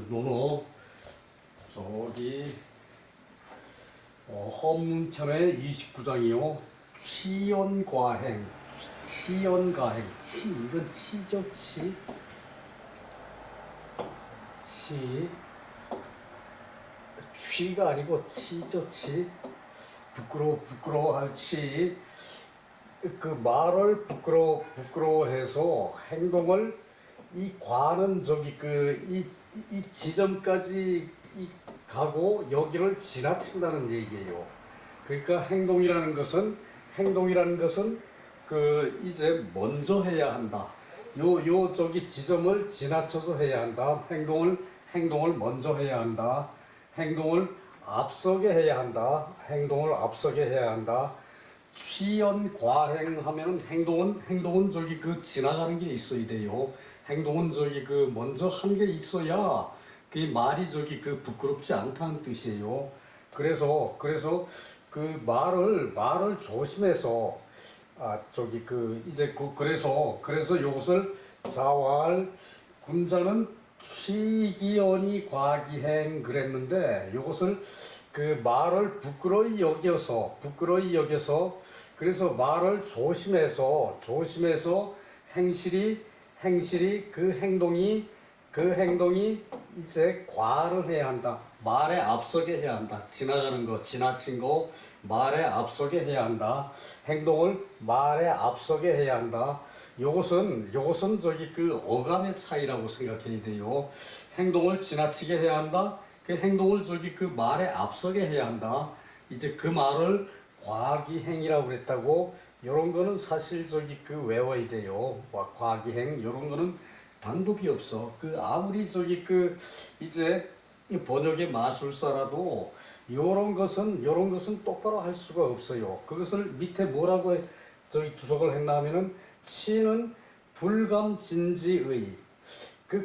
노노 저기 헌문편의 29장이요. 치연과행, 치연과행, 이건 치죠, 취가 아니고 치죠, 부끄러워할 그 말을 부끄러워해서 행동을 이 과는 저기 이 지점까지 가고 여기를 지나친다는 얘기예요. 그러니까 행동이라는 것은 이제 먼저 해야 한다. 저기 지점을 지나쳐서 해야 한다. 행동을 먼저 해야 한다. 행동을 앞서게 해야 한다. 취연과행하면 행동은 저기 지나가는 게 있어야 돼요. 행동은 저기 먼저 한 게 있어야 그 말이 저기 부끄럽지 않다는 뜻이에요. 그래서 그 말을 조심해서 그래서 이것을 자왈 군자는 취기언이 과기행 그랬는데 이것을 그 말을 부끄러이 여겨서 그래서 말을 조심해서 행실이 그 행동이 이제 과를 해야 한다. 말에 앞서게 해야 한다. 지나친 거 말에 앞서게 해야 한다. 행동을 말에 앞서게 해야 한다. 요것은 저기 어감의 차이라고 생각해야 돼요. 행동을 지나치게 해야 한다. 그 행동을 저기 말에 앞서게 해야 한다. 이제 그 말을 과기행이라고 그랬다고. 요런 거는 사실 저기 외워야 돼요. 과기행 요런 거는 방법이 없어. 아무리 저기 이제 번역의 마술사라도 요런 것은 똑바로 할 수가 없어요. 그것을 밑에 뭐라고 저기 주석을 했나 하면은 치는 불감진지의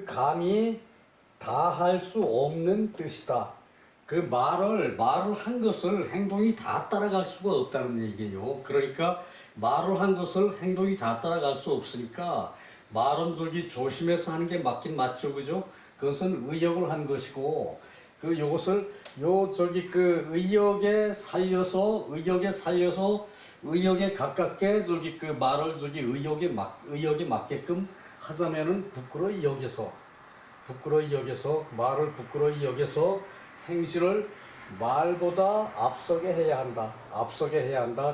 감이 다 할 수 없는 뜻이다. 말을 한 것을 행동이 다 따라갈 수가 없다는 얘기예요. 그러니까 말을 한 것을 행동이 다 따라갈 수 없으니까 말은 저기 조심해서 하는 게 맞긴 맞죠, 그죠? 그것은 의역을 한 것이고, 요것을 의역에 살려서 의역에 가깝게 저기 말을 저기 의역에 맞게끔 하자면은 부끄러이 여겨서 말을 부끄러이 여겨서 행실을 말보다 앞서게 해야 한다.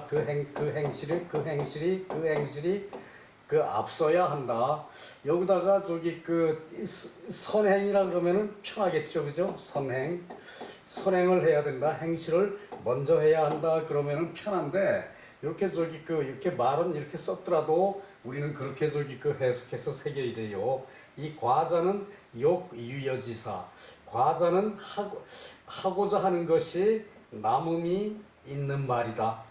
그 행실이 앞서야 한다. 여기다가 저기 선행이라 그러면은 편하겠죠, 그죠? 선행을 해야 된다. 행실을 먼저 해야 한다. 그러면은 편한데 이렇게 말은 이렇게 썼더라도 우리는 그렇게 저기 해석해서 새겨야 돼요. 이 과자는 욕유여지사. 과자는 하고자 하는 것이 남음이 있는 말이다.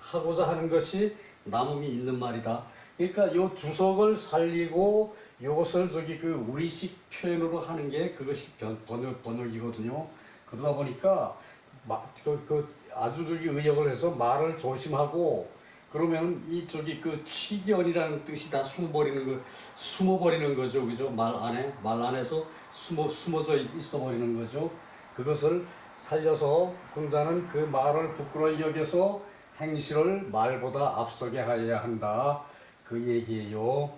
그러니까 요 주석을 살리고 요것을 저기 우리식 표현으로 하는 게 그것이 번역이거든요. 그러다 보니까 아주 저기 의역을 해서 말을 조심하고 그러면 이 저기 취견이라는 뜻이 다 숨어버리는 거죠, 그죠? 말 안에서 숨어져 있어버리는 거죠. 그것을 살려서 군자는 그 말을 부끄러이 여겨서 행실을 말보다 앞서게 하여야 한다. 그 얘기예요.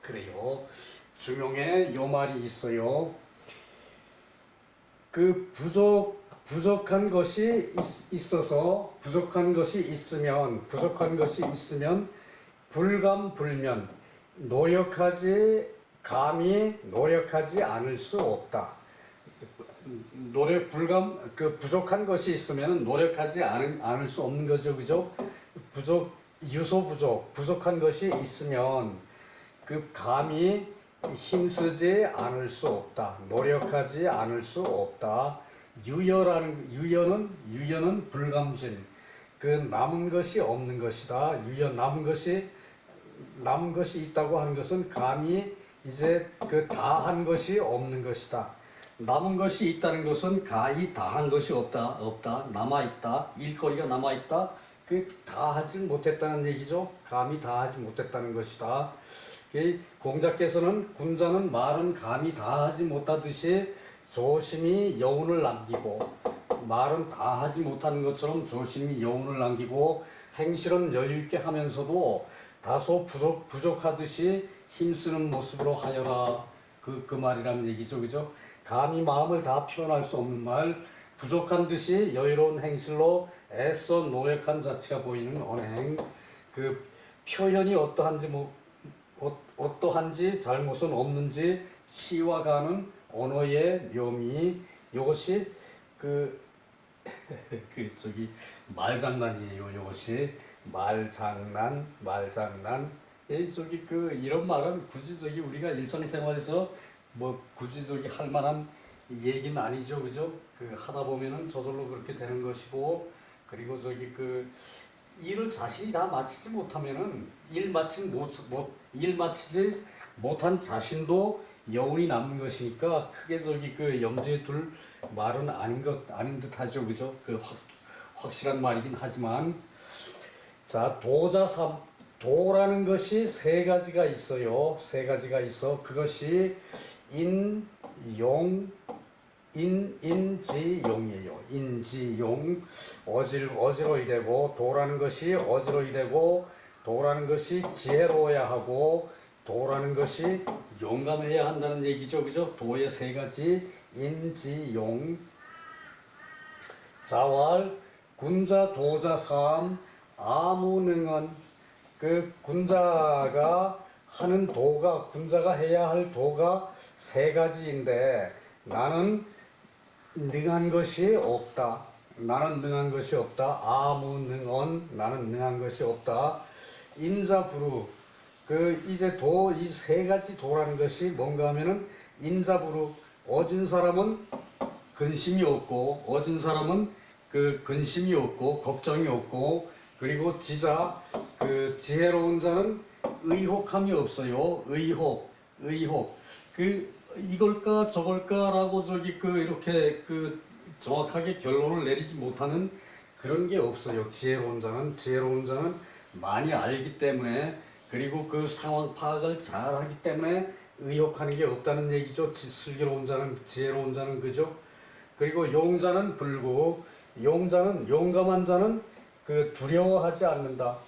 그래요. 중용에 요 말이 있어요. 부족한 것이 있으면 불감불면 노력하지 않을 수 없다. 부족한 것이 있으면 노력하지 않을 수 없는 거죠, 그죠? 부족한 것이 있으면 감히 힘쓰지 않을 수 없다. 노력하지 않을 수 없다. 유여는 불감진. 남은 것이 없는 것이다. 남은 것이 있다고 하는 것은 감히 이제 다 한 것이 없는 것이다. 남은 것이 있다는 것은 가히 다 한 것이 없다, 남아있다, 일거리가 남아있다, 그 다 하지 못했다는 얘기죠. 감히 다 하지 못했다는 것이다. 공자께서는 군자는 말은 감히 다 하지 못하듯이 조심히 여운을 남기고, 말은 다 하지 못하는 것처럼 조심히 여운을 남기고, 행실은 여유있게 하면서도 다소 부족하듯이 힘쓰는 모습으로 하여라. 그 말이라는 얘기죠. 그죠? 감히 마음을 다 표현할 수 없는 말, 부족한 듯이 여유로운 행실로 애써 노력한 자체가 보이는 언행, 그 표현이 어떠한지 잘못은 없는지 시와가는 언어의 묘미, 이것이 말장난이에요. 이것이 말장난. 이런 말은 굳이 우리가 일상생활에서 뭐 굳이 할 만한 얘기는 아니죠. 그죠? 하다 보면은 저절로 그렇게 되는 것이고, 그리고 일을 자신이 다 마치지 못하면은 일 마치지 못한 자신도 여운이 남는 것이니까 크게 염두에 둘 말은 아닌 듯 하죠. 그죠? 확실한 말이긴 하지만, 자, 도라는 것이 세 가지가 있어요. 세 가지가 있어. 그것이 인지용이에요. 인지용. 어지러이 되고, 도라는 것이 어지러이 되고, 도라는 것이 지혜로워야 하고, 도라는 것이 용감해야 한다는 얘기죠. 그죠? 도의 세 가지. 인지용. 자왈, 군자, 도자, 삼, 아무능언. 군자가 해야 할 도가 세 가지인데, 나는 능한 것이 없다. 아무능언. 나는 능한 것이 없다. 인자부루. 이 세 가지 도라는 것이 뭔가 하면은, 인자부루. 어진 사람은 근심이 없고, 걱정이 없고, 그리고 지혜로운 자는 의혹함이 없어요. 의혹. 이걸까 저걸까라고 이렇게 정확하게 결론을 내리지 못하는 그런 게 없어요. 지혜로운 자는 많이 알기 때문에, 그리고 그 상황 파악을 잘 하기 때문에 의혹하는 게 없다는 얘기죠. 지혜로운 자는 그죠? 그리고 용자는 불구. 용감한 자는 두려워하지 않는다.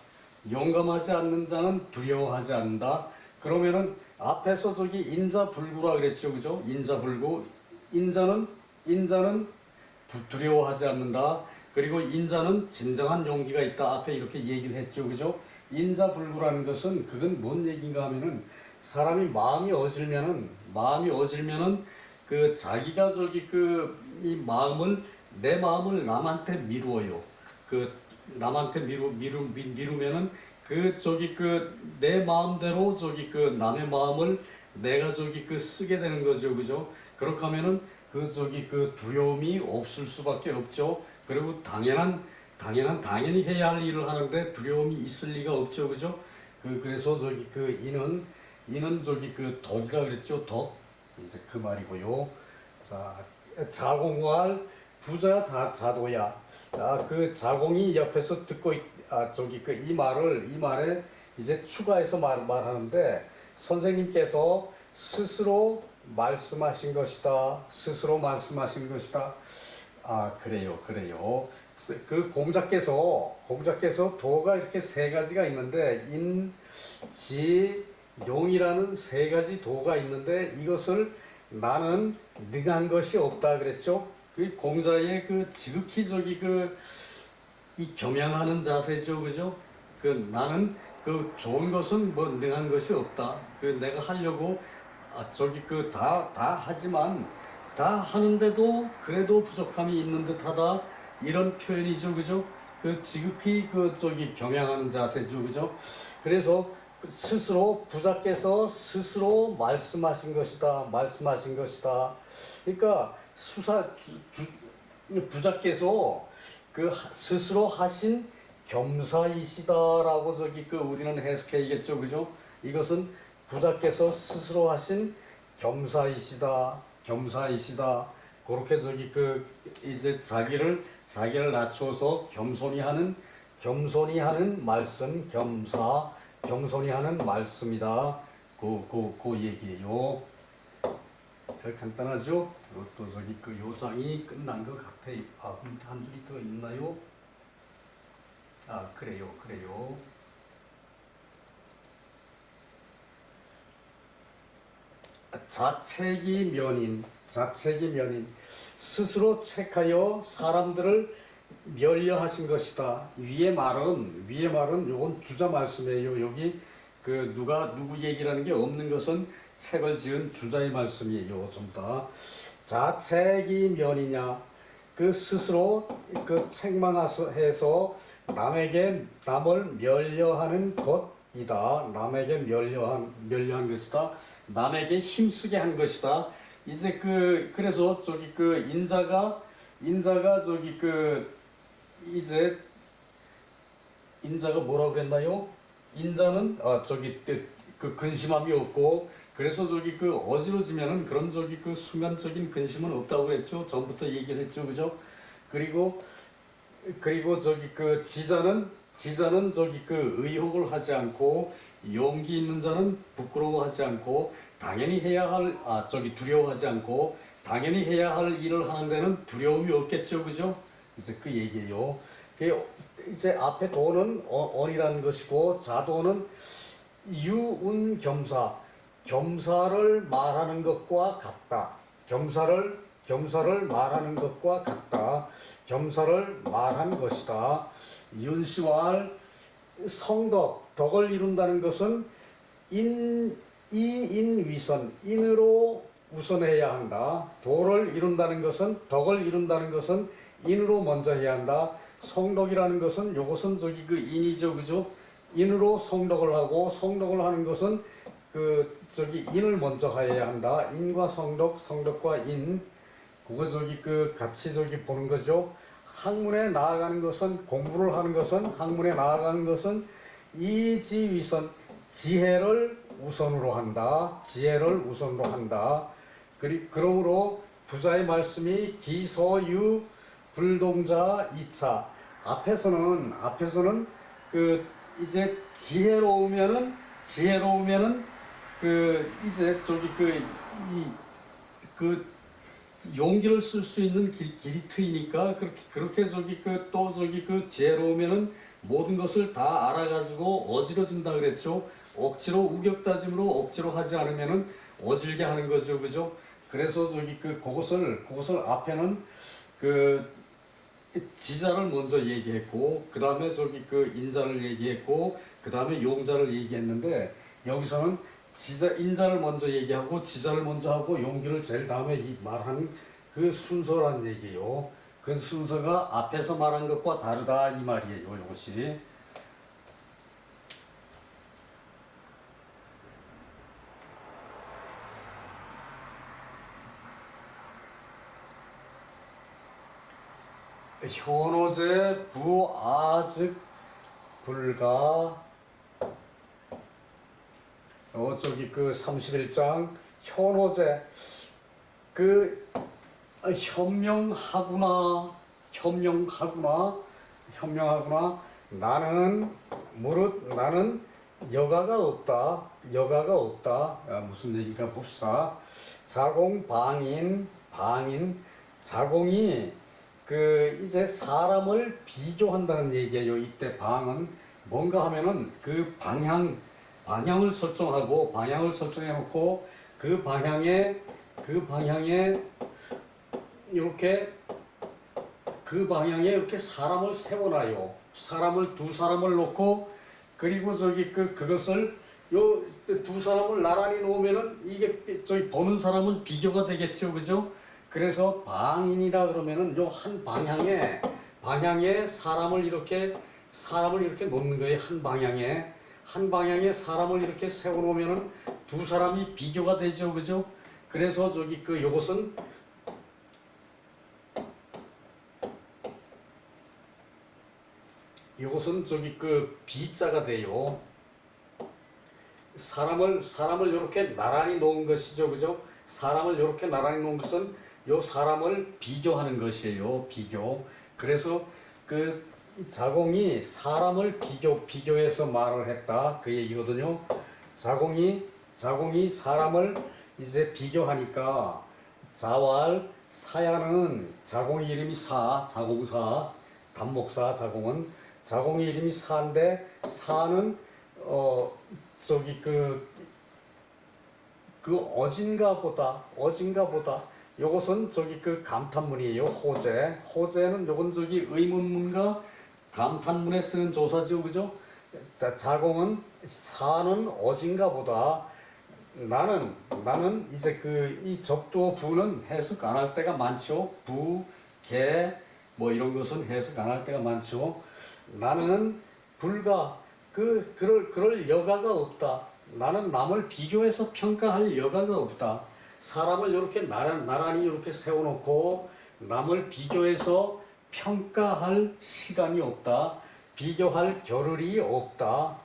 용감하지 않는 자는 두려워하지 않는다. 그러면은 앞에서 인자불구라 그랬죠. 그죠? 인자불구. 인자는 두려워하지 않는다. 그리고 인자는 진정한 용기가 있다. 앞에 이렇게 얘기를 했죠. 그죠? 인자불구라는 것은 그건 뭔 얘기인가 하면은, 사람이 마음이 어질면은 자기가 내 마음을 남한테 미루어요. 남한테 미루면은 내 마음대로 남의 마음을 내가 쓰게 되는 거죠. 그죠? 그렇게 하면은 두려움이 없을 수밖에 없죠. 그리고 당연히 해야 할 일을 하는데 두려움이 있을 리가 없죠. 그죠? 그래서 이는 덕이라 그랬죠. 덕. 이제 그 말이고요. 자, 자공할 부자 자도야. 자공이 옆에서 듣고 이 말에 이제 추가해서 말하는데, 선생님께서 스스로 말씀하신 것이다. 그래요. 공자께서 도가 이렇게 세 가지가 있는데, 용이라는 세 가지 도가 있는데, 이것을 나는 능한 것이 없다 그랬죠. 공자의 지극히 이 겸양하는 자세죠. 그죠? 나는 좋은 것은 뭐 능한 것이 없다. 내가 하려고 다 하지만 다 하는데도 그래도 부족함이 있는 듯하다. 이런 표현이죠. 그죠? 지극히 겸양하는 자세죠. 그죠? 그래서 부자께서 스스로 말씀하신 것이다. 그러니까 부자께서 스스로 하신 겸사이시다라고 우리는 해석해야겠죠. 그죠? 이것은 부자께서 스스로 하신 겸사이시다. 겸사이시다. 그렇게 저기 그 이제 자기를 낮추어서 겸손히 하는 말씀, 겸손히 하는 말씀이다. 그 얘기예요. 별 간단하죠? 또 저기 그 요장이 끝난 것 같아요. 아, 그럼 한 줄이 더 있나요? 아, 그래요. 자책이 면인, 스스로 책하여 사람들을 멸려하신 것이다. 위의 말은 요건 주자 말씀이에요. 여기 그 누구 얘기라는 게 없는 것은 책을 지은 주자의 말씀이에요. 전부 다. 자책이 면이냐, 그 스스로 그 책망해서 남을 멸려하는 것이다. 남에게 멸려한 것이다. 남에게 힘쓰게 한 것이다. 이제 그래서 저기 그 인자가 저기 그 이제 인자가 뭐라고 그랬나요? 인자는 저기 그 근심함이 없고, 그래서 저기 그 어지러지면은 그런 저기 그 순간적인 근심은 없다고 그랬죠. 전부터 얘기를 했죠, 그죠? 그리고 저기 그 지자는 저기 그 의혹을 하지 않고, 용기 있는 자는 부끄러워하지 않고, 당연히 해야 할 저기 두려워하지 않고, 당연히 해야 할 일을 하는 데는 두려움이 없겠죠, 그죠? 이제 그 얘기예요. 이제 앞에 도는 언이라는 것이고, 자도는 겸사를 말하는 것과 같다. 겸사를 말하는 것과 같다. 겸사를 말한 것이다. 윤시왈 덕을 이룬다는 것은 이인위선, 인으로 우선해야 한다. 덕을 이룬다는 것은 인으로 먼저 해야 한다. 성덕이라는 것은 요것은 저기 그 인이죠, 그죠? 인으로 성덕을 하고, 성덕을 하는 것은 그 저기 인을 먼저 해야 한다. 인과 성덕과 인, 그거 저기 그 같이 저기 보는 거죠. 학문에 나아가는 것은, 공부를 하는 것은, 학문에 나아가는 것은 이지위선, 지혜를 우선으로 한다. 그러므로 부자의 말씀이 기서유 불동자 2차. 앞에서는 그 이제 지혜로우면은 그 이제 저기 그 용기를 쓸 수 있는 길이 트이니까, 그렇게 저기 또 저기 그 지혜로우면은 모든 것을 다 알아가지고 어지러진다 그랬죠. 억지로 우격다짐으로 억지로 하지 않으면은 어질게 하는 거죠, 그죠? 그래서 저기 그것을 앞에는 그 지자를 먼저 얘기했고, 그 다음에 저기 그 인자를 얘기했고, 그 다음에 용자를 얘기했는데, 여기서는 인자를 먼저 얘기하고, 지자를 먼저 하고, 용기를 제일 다음에 말하는 그 순서란 얘기예요. 그 순서가 앞에서 말한 것과 다르다 이 말이에요, 이것이. 현호제 부아즉 불가. 저기 그 31장 현호제 현명하구나. 나는 여가가 없다. 무슨 얘기인가 봅시다. 방인 자공이 이제 사람을 비교한다는 얘기예요. 이때 방은 뭔가 하면은 그 방향을 설정해 놓고, 그 방향에 이렇게 사람을 세워놔요. 두 사람을 놓고, 그리고 저기 그것을 요 두 사람을 나란히 놓으면은 이게 저기 보는 사람은 비교가 되겠죠, 그죠? 그래서 방인이라 그러면은 요 한 방향에 사람을 이렇게 놓는 거예요. 한 방향에 사람을 이렇게 세워 놓으면은 두 사람이 비교가 되죠, 그죠? 그래서 저기 요것은 저기 비자가 돼요. 사람을 이렇게 나란히 놓은 것이죠, 그죠? 사람을 이렇게 나란히 놓은 것은 요 사람을 비교하는 것이에요. 비교. 그래서 그 자공이 사람을 비교해서 말을 했다. 그 얘기거든요. 자공이 사람을 이제 비교하니까 자왈 사야는 자공의 이름이 자공사, 단목사 자공의 이름이 사인데 사는 저기 그 어진가 보다 요것은 저기 그 감탄문이에요. 호재는 요건 저기 의문문과 감탄문에 쓰는 조사죠. 그죠? 자, 자공은 사는 어진가 보다 나는 이제 그 이 접두어 부는 해석 안 할 때가 많죠. 부, 개, 뭐 이런 것은 해석 안 할 때가 많죠. 나는 불가 그럴 여가가 없다. 나는 남을 비교해서 평가할 여가가 없다. 사람을 이렇게 나란히 이렇게 세워놓고 남을 비교해서 평가할 시간이 없다. 비교할 겨를이 없다.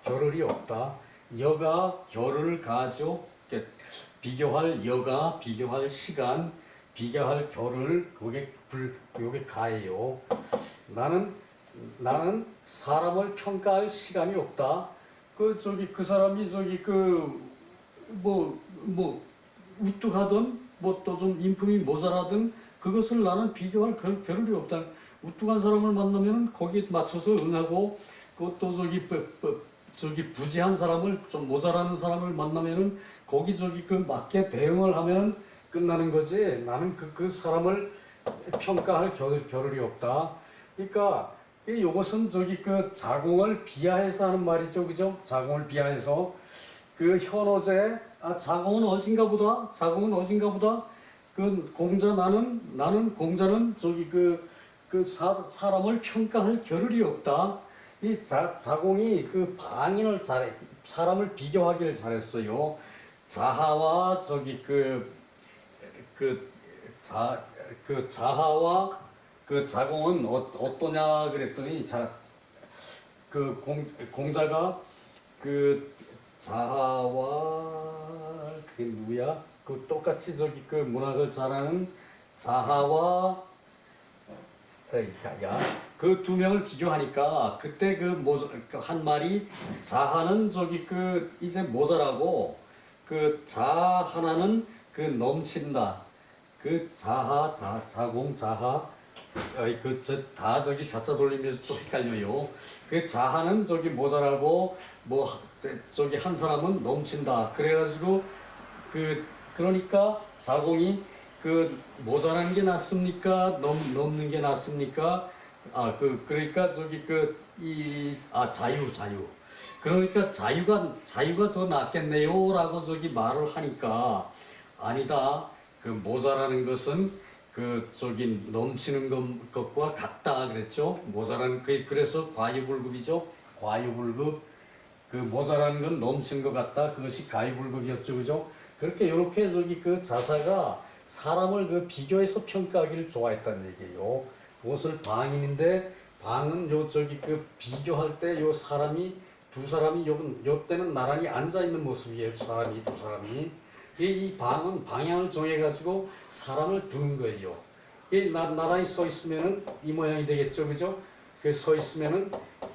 여가 겨를 가죠. 비교할 여가, 비교할 시간, 비교할 겨를 요게 가예요. 나는 사람을 평가할 시간이 없다. 그 사람이 우뚝하든 뭐 또 좀 인품이 모자라든 그것을 나는 비교할 겨를이 없다. 우뚝한 사람을 만나면 거기에 맞춰서 응하고 그것도 부지한 사람을 좀 모자라는 사람을 만나면은 거기 맞게 대응을 하면 끝나는 거지. 나는 그 사람을 평가할 겨를이 없다. 그러니까 이것은 그 자공을 비하해서 하는 말이죠. 그죠? 자공을 비하해서 그 현어제 자공은 어진가 보다 그 공자 나는 공자는 사람을 평가할 겨를이 없다. 이 자공이 그 방인을 사람을 비교하기를 잘했어요. 자하와 자하와 그 자공은 어떠냐 그랬더니 공자가 그 자하와 그게 누구야? 그 똑같이 그 문학을 잘하는 자하와 그 두 명을 비교하니까 그때 한 말이 자하는 이제 모자라고 그 자 하나는 넘친다. 그 자공 자하 다 자자 돌리면서 또 헷갈려요. 그 자하는 모자라고 한 사람은 넘친다. 그래가지고 그러니까 자공이 모자란 게 낫습니까? 넘는 게 낫습니까? 그러니까 자유. 그러니까 자유가 더 낫겠네요라고 말을 하니까 아니다. 모자라는 것은 넘치는 것과 같다 그랬죠. 모자란 그래서 과유불급이죠. 과유불급. 모자라는 건 넘치는 것 같다. 그것이 가유불급이었죠. 그죠? 그렇게 이렇게 자사가 사람을 비교해서 평가하기를 좋아했다는 얘기예요. 그것을 방인인데 방은 비교할 때 두 사람이 요 때는 나란히 앉아 있는 모습이에요. 두 사람이. 이 방은 방향을 정해가지고 사람을 두는 거예요. 나란히 서 있으면은 이 모양이 되겠죠. 그죠? 서 있으면은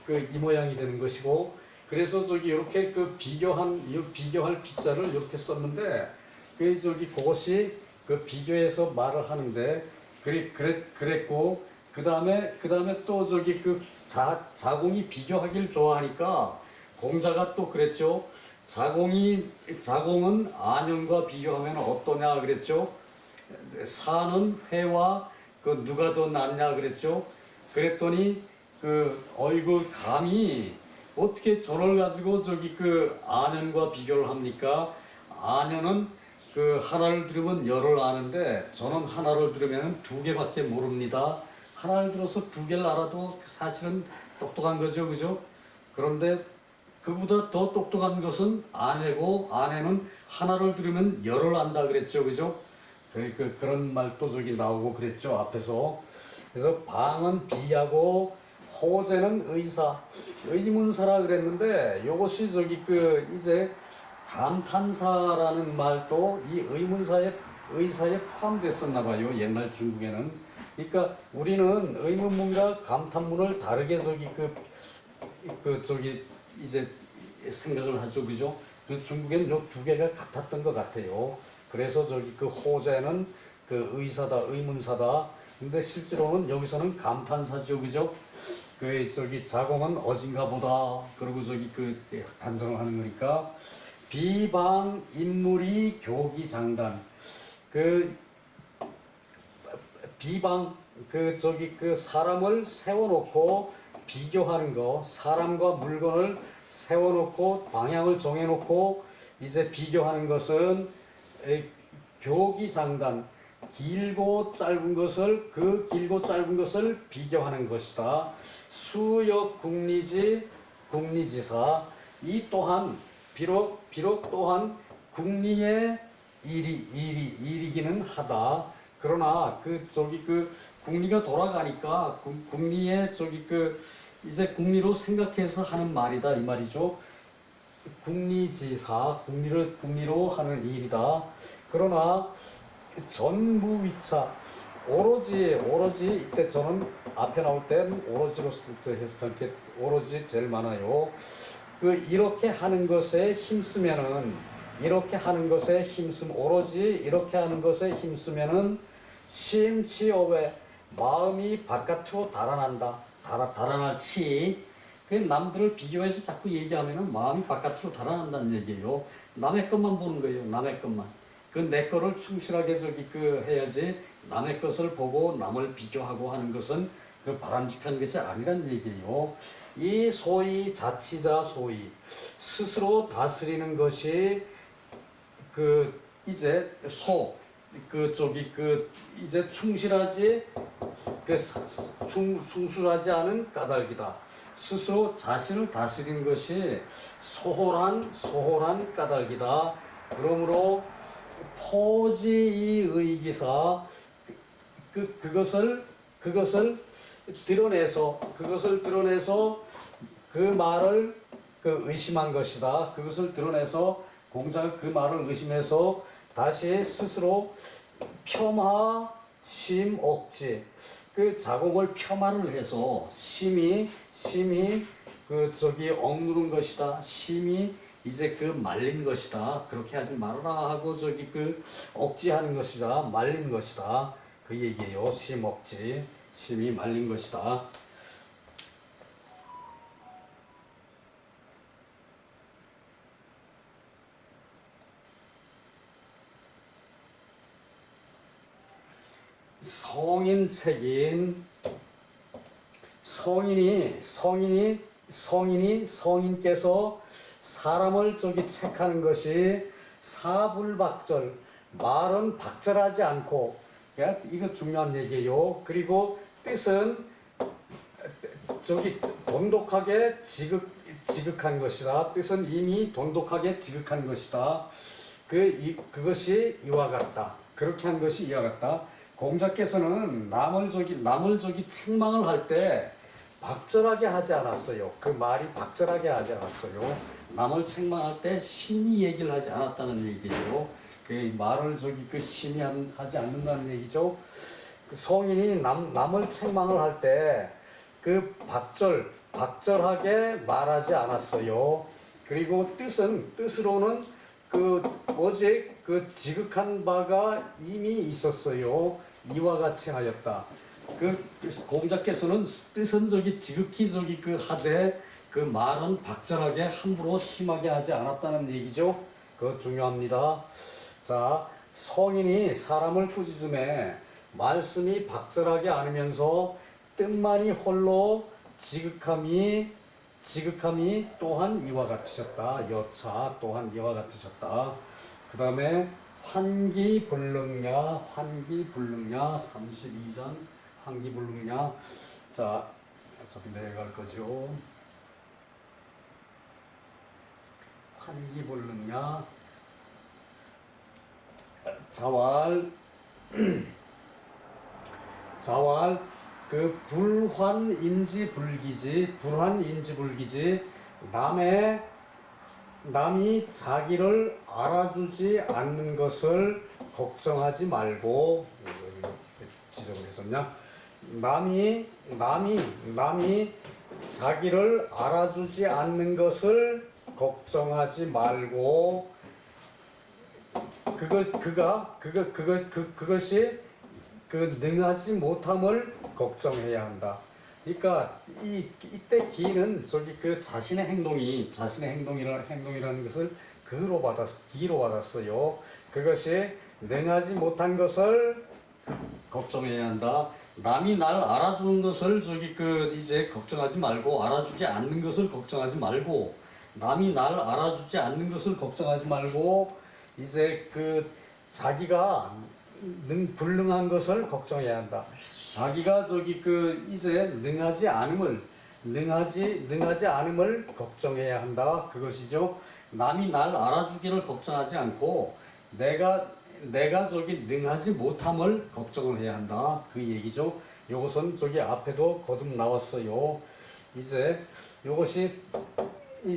이 모양이 되는 것이고, 그래서 이렇게 비교할 비자를 이렇게 썼는데, 그것이 비교해서 말을 하는데, 그랬고, 그 다음에 또 자공이 비교하기를 좋아하니까, 공자가 또 그랬죠. 자공은 안형과 비교하면 어떠냐 그랬죠. 사는 회와 누가 더 낫냐 그랬죠. 그랬더니 어이구 감히 어떻게 저를 가지고 안형과 비교를 합니까? 안형은 하나를 들으면 열을 아는데 저는 하나를 들으면 두 개밖에 모릅니다. 하나를 들어서 두 개를 알아도 사실은 똑똑한 거죠. 그죠? 그런데 그보다 더 똑똑한 것은 아내고, 아내는 하나를 들으면 열을 안다 그랬죠. 그죠? 그런 말도 나오고 그랬죠. 앞에서. 그래서 방은 비하고 호재는 의문사라 그랬는데, 요것이 이제 감탄사라는 말도 이 의문사에 의사에 포함됐었나 봐요. 옛날 중국에는. 그러니까 우리는 의문문과 감탄문을 다르게 저기 이제 생각을 하죠, 그죠? 그 중국에는 요 두 개가 같았던 것 같아요. 그래서 저기 그 호재는 그 의사다, 의문사다. 근데 실제로는 여기서는 감탄사죠, 그죠? 그 저기 자공은 어딘가 보다. 그리고 저기 그 단정을 하는 거니까 비방 인물이 교기장단. 그 비방 그 저기 그 사람을 세워놓고 비교하는 거, 사람과 물건을 세워놓고 방향을 정해놓고 이제 비교하는 것은 교기장단, 길고 짧은 것을 그 길고 짧은 것을 비교하는 것이다. 수역 국리지 국리지사 이 또한 비록 또한 국리의 일이기는 하다. 그러나 그 저기 그 국리가 돌아가니까 국리의 저기 그 이제 국리로 생각해서 하는 말이다 이 말이죠. 국리지사 국리로 하는 일이다. 그러나 전무위차 오로지 이때 저는 앞에 나올 때 오로지로 해석할 게 오로지 제일 많아요. 그 이렇게 하는 것에 힘쓰면은 오로지 이렇게 하는 것에 힘쓰면은 심치어외 마음이 바깥으로 달아난다. 달아날치. 그 남들을 비교해서 자꾸 얘기하면은 마음이 바깥으로 달아난다는 얘기예요. 남의 것만 보는 거예요. 남의 것만. 그 내 거를 충실하게 저기 그 해야지 남의 것을 보고 남을 비교하고 하는 것은 그 바람직한 것이 아니란 얘기예요. 이 소위 자치자 소위 스스로 다스리는 것이 그 이제 이제 충실하지 충실하지 않은 까닭이다. 스스로 자신을 다스리는 것이 소홀한 까닭이다. 그러므로 포지의 의기사 그것을 드러내서 그 말을 의심한 것이다. 그것을 드러내서 공자가 그 말을 의심해서 다시 스스로 폄하 심옥지 그 자공을 폄하를 해서 심히 억누른 것이다. 심히 이제 말린 것이다. 그렇게 하지 말아라 하고 억지하는 것이다. 말린 것이다. 그 얘기예요. 심억지 심히 말린 것이다. 성인께서 사람을 책하는 것이 사불박절 말은 박절하지 않고 이거 중요한 얘기예요. 그리고 뜻은 돈독하게 지극한 것이다. 뜻은 이미 돈독하게 지극한 것이다. 그것이 이와 같다. 그렇게 한 것이 이와 같다. 공자께서는 남을 책망을 할 때 박절하게 하지 않았어요. 그 말이 박절하게 하지 않았어요. 남을 책망할 때 심히 얘기를 하지 않았다는 얘기예요. 그 말을 심히 하지 않는다는 얘기죠. 그 성인이 남을 책망을 할 때 박절하게 말하지 않았어요. 그리고 뜻으로는 지극한 바가 이미 있었어요. 이와 같이 하였다. 공자께서는 뜻은 지극히 하되 말은 박절하게 함부로 심하게 하지 않았다는 얘기죠. 그거 중요합니다. 자, 성인이 사람을 꾸짖음에 말씀이 박절하게 않으면서 뜻만이 홀로 지극함이 또한 이와 같으셨다. 여차 또한 이와 같으셨다. 그 다음에 환기불능냐 32장 환기불능냐. 자, 어차피 내려갈 거죠. 환기불능냐 자왈 불환인지불기지 남의 남이 자기를 알아주지 않는 것을 걱정하지 말고 지적을 했었냐? 남이 자기를 알아주지 않는 것을 걱정하지 말고 그것이 그 능하지 못함을 걱정해야 한다. 그러니까 이때 기는 저기 그 자신의 행동이라는 것을 기로 받았어요. 그것이 능하지 못한 것을 걱정해야 한다. 남이 날 알아주는 것을 저기 그 이제 걱정하지 말고, 알아주지 않는 것을 걱정하지 말고, 남이 날 알아주지 않는 것을 걱정하지 말고, 이제 그 자기가 불능한 것을 걱정해야 한다. 자기가 저기 그 이제 능하지 않음을 걱정해야 한다. 그것이죠. 남이 날 알아주기를 걱정하지 않고 내가 저기 능하지 못함을 걱정을 해야 한다. 그 얘기죠. 요것은 저기 앞에도 거듭 나왔어요. 이제 요것이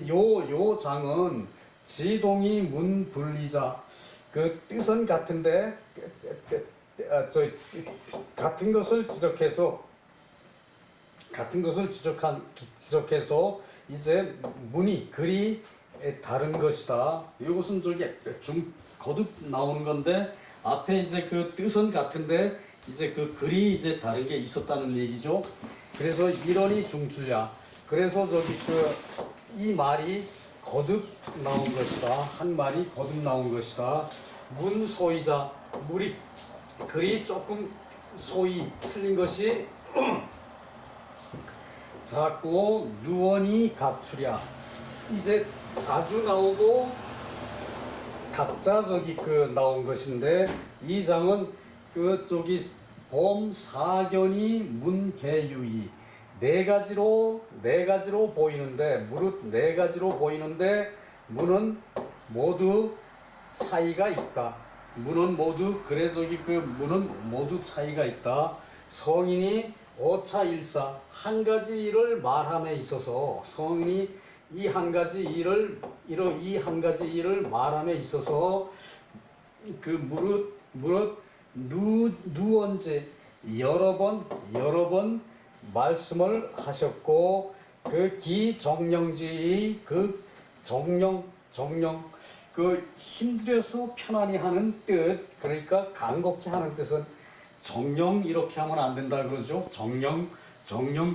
요 장은 지동이 문분리자, 그 뜻은 같은데 같은 것을 지적해서 이제 문이 글이 다른 것이다. 이것은 저기 거듭 나오는 건데, 앞에 이제 그 뜻은 같은데 이제 그 글이 이제 다른 게 있었다는 얘기죠. 그래서 이론이 중출야. 그래서 저기 이 말이 거듭 나온 것이다. 한 말이 거듭 나온 것이다. 문소이자, 글이 조금 소위 틀린 것이 자꾸 유언이 각출이야. 이제 자주 나오고 각자 저기 나온 것인데, 이 장은 저기 봄 사견이 문개유이 네 가지로 보이는데, 무릇 네 가지로 보이는데 문은 모두 차이가 있다. 문은 모두 차이가 있다. 성인이 오차일사, 한 가지 일을 말함에 있어서 성인이 이 한 가지 일을 말함에 있어서 그 무릇 누언제 여러 번 말씀을 하셨고, 그 기정령지 정령 그 힘들어서 편안히 하는 뜻, 그러니까 간곡히 하는 뜻은 정령 이렇게 하면 안 된다 그러죠. 정령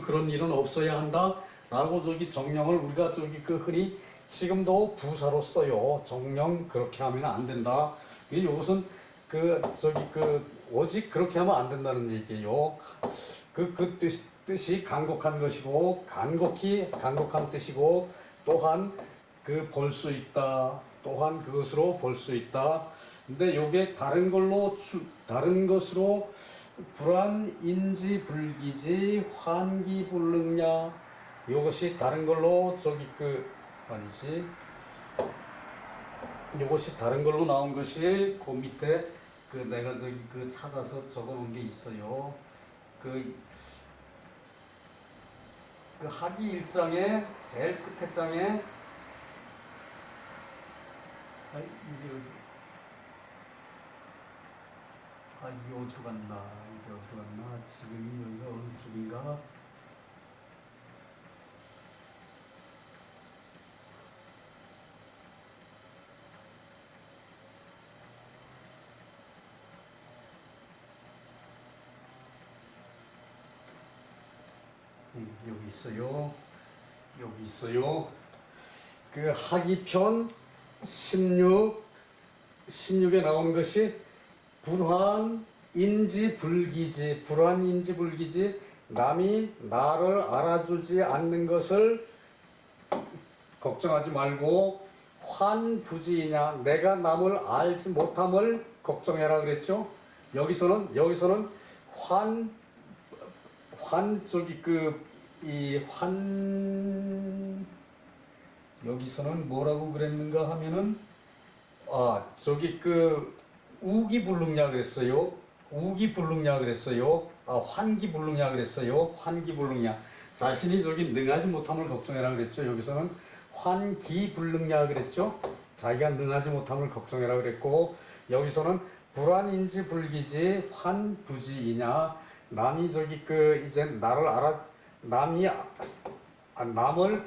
그런 일은 없어야 한다 라고 저기 정령을 우리가 저기 흔히 지금도 부사로 써요. 정령 그렇게 하면 안 된다. 이것은 오직 그렇게 하면 안 된다는 얘기예요. 그 뜻이 간곡한 것이고, 간곡한 뜻이고, 또한 볼 수 있다. 또한 그것으로 볼 수 있다. 근데 요게 다른 것으로 불안인지 불기지 환기불능냐, 요것이 다른 걸로 요것이 다른 걸로 나온 것이 그 밑에 내가 찾아서 적어 놓은 게 있어요. 하기 1장에 제일 끝에 장에 이게 어디로 갔나? 지금이 여기가 어느 쪽인가? 여기 있어요. 그 하기편 16에 나온 것이 불환인지 불기지, 남이 나를 알아주지 않는 것을 걱정하지 말고, 환부지이냐, 내가 남을 알지 못함을 걱정해라 그랬죠. 여기서는 여기서는 뭐라고 그랬는가 하면은, 우기불능냐 그랬어요. 환기불능냐 그랬어요. 자신이 능하지 못함을 걱정해라 그랬죠. 여기서는 환기불능야 그랬죠. 자기가 능하지 못함을 걱정해라 그랬고, 여기서는 불안인지 불기지 환부지이냐. 남이 저기 이제 나를 남을